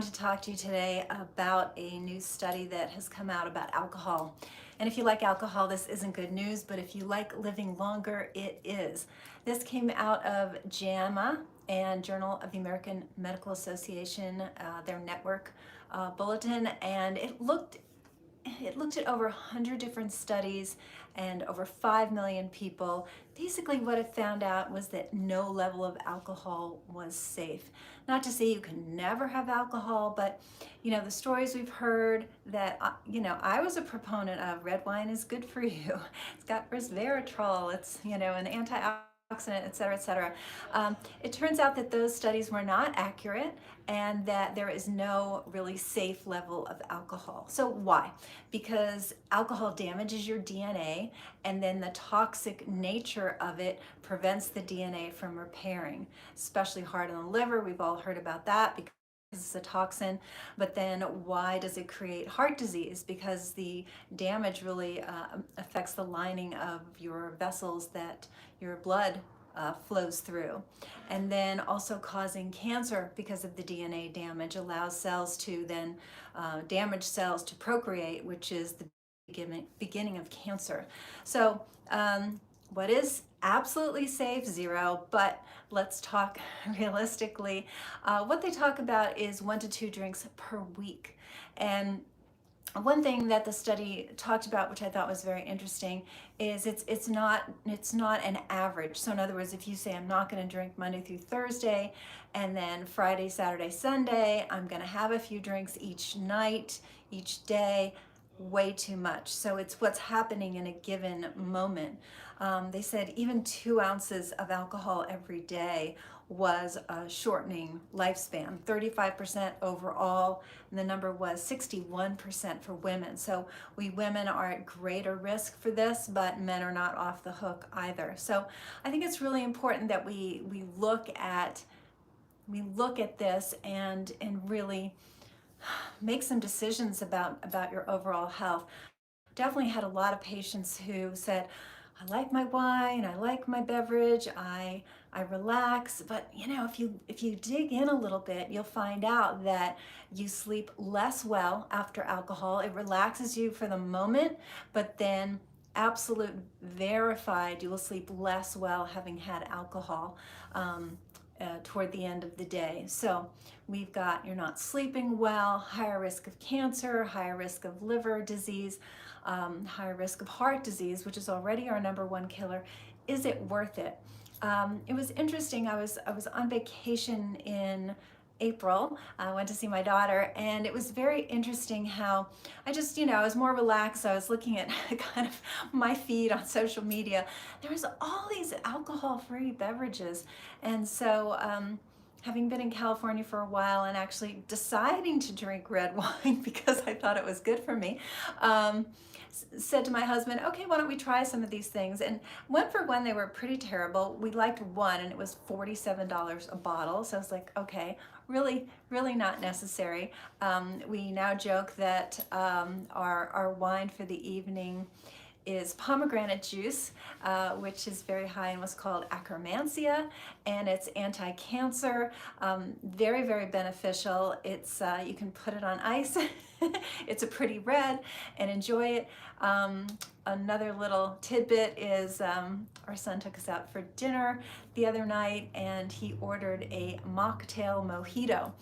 To talk to you today about a new study that has come out about alcohol. And if you like alcohol, this isn't good news, but if you like living longer, it is. This came out of JAMA and Journal of the American Medical Association, their network bulletin, and it looked at over 100 different studies and over 5 million people. Basically, what it found out was that no level of alcohol was safe. Not to say you can never have alcohol, but the stories we've heard that, I was a proponent of red wine is good for you. It's got resveratrol, it's, an antioxidant, et cetera, et cetera. It turns out that those studies were not accurate and that there is no really safe level of alcohol. So why? Because alcohol damages your DNA, and then the toxic nature of it prevents the DNA from repairing, especially hard on the liver. We've all heard about that because it's a toxin. But then why does it create heart disease? Because the damage really affects the lining of your vessels that your blood flows through. And then also causing cancer because of the DNA damage allows cells to then damage cells to procreate, which is the beginning of cancer. So what is absolutely safe? Zero. But let's talk realistically. What they talk about is 1 to 2 drinks per week. And one thing that the study talked about, which I thought was very interesting, is it's not an average. So in other words, if you say I'm not going to drink Monday through Thursday, and then Friday, Saturday, Sunday, I'm going to have a few drinks each night, each day, way too much. So it's what's happening in a given moment. They said even 2 ounces of alcohol every day was a shortening lifespan, 35% overall, and the number was 61% for women. So we women are at greater risk for this, but men are not off the hook either. So I think it's really important that we look at this and really make some decisions about your overall health. Definitely had a lot of patients who said, I like my wine, I like my beverage, I relax, but if you dig in a little bit, you'll find out that you sleep less well after alcohol. It relaxes you for the moment, but then absolute verified you will sleep less well having had alcohol toward the end of the day. So we've got you're not sleeping well, higher risk of cancer, higher risk of liver disease, higher risk of heart disease, which is already our #1 killer. Is it worth it? It was interesting. I was on vacation in April. I went to see my daughter, and it was very interesting how I just, I was more relaxed. I was looking at kind of my feed on social media. There was all these alcohol-free beverages, and so having been in California for a while and actually deciding to drink red wine because I thought it was good for me, said to my husband, okay, why don't we try some of these things? And one for one, they were pretty terrible. We liked one, and it was $47 a bottle. So I was like, okay, really, really not necessary. We now joke that our wine for the evening is pomegranate juice, which is very high in what's called akkermansia, and it's anti-cancer, very, very beneficial. It's you can put it on ice. It's a pretty red, and enjoy it. Another little tidbit is our son took us out for dinner the other night, and he ordered a mocktail mojito.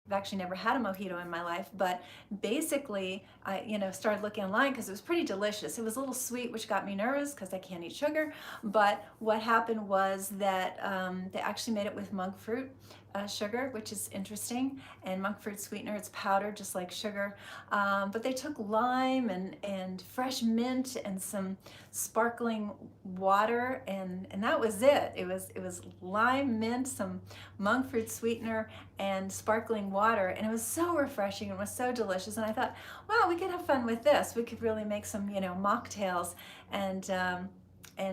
I've actually never had a mojito in my life, but basically I started looking online because it was pretty delicious. It was a little sweet, which got me nervous because I can't eat sugar. But what happened was that they actually made it with monk fruit sugar, which is interesting, and monk fruit sweetener. It's powdered just like sugar, but they took lime and fresh mint and some sparkling water, and that was it. It was lime, mint, some monk fruit sweetener, and sparkling water, and it was so refreshing and was so delicious. And I thought, wow, we could have fun with this. We could really make some mocktails and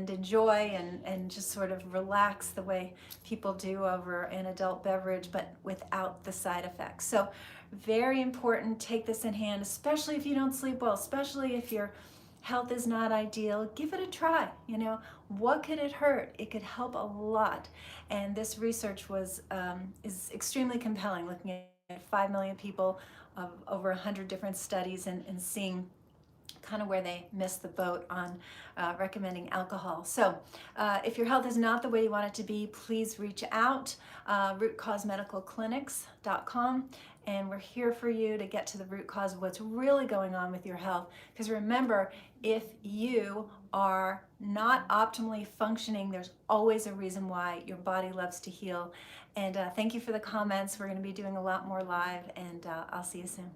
enjoy and just sort of relax the way people do over an adult beverage, but without the side effects. So very important, take this in hand, especially if you don't sleep well, especially if your health is not ideal. Give it a try. What could it hurt? It could help a lot. And this research is extremely compelling, looking at 5 million people of over 100 different studies, and seeing kind of where they missed the boat on recommending alcohol. So if your health is not the way you want it to be, please reach out, rootcausemedicalclinics.com, and we're here for you to get to the root cause of what's really going on with your health. Because remember, if you are not optimally functioning, there's always a reason why. Your body loves to heal. And thank you for the comments. We're going to be doing a lot more live, and I'll see you soon.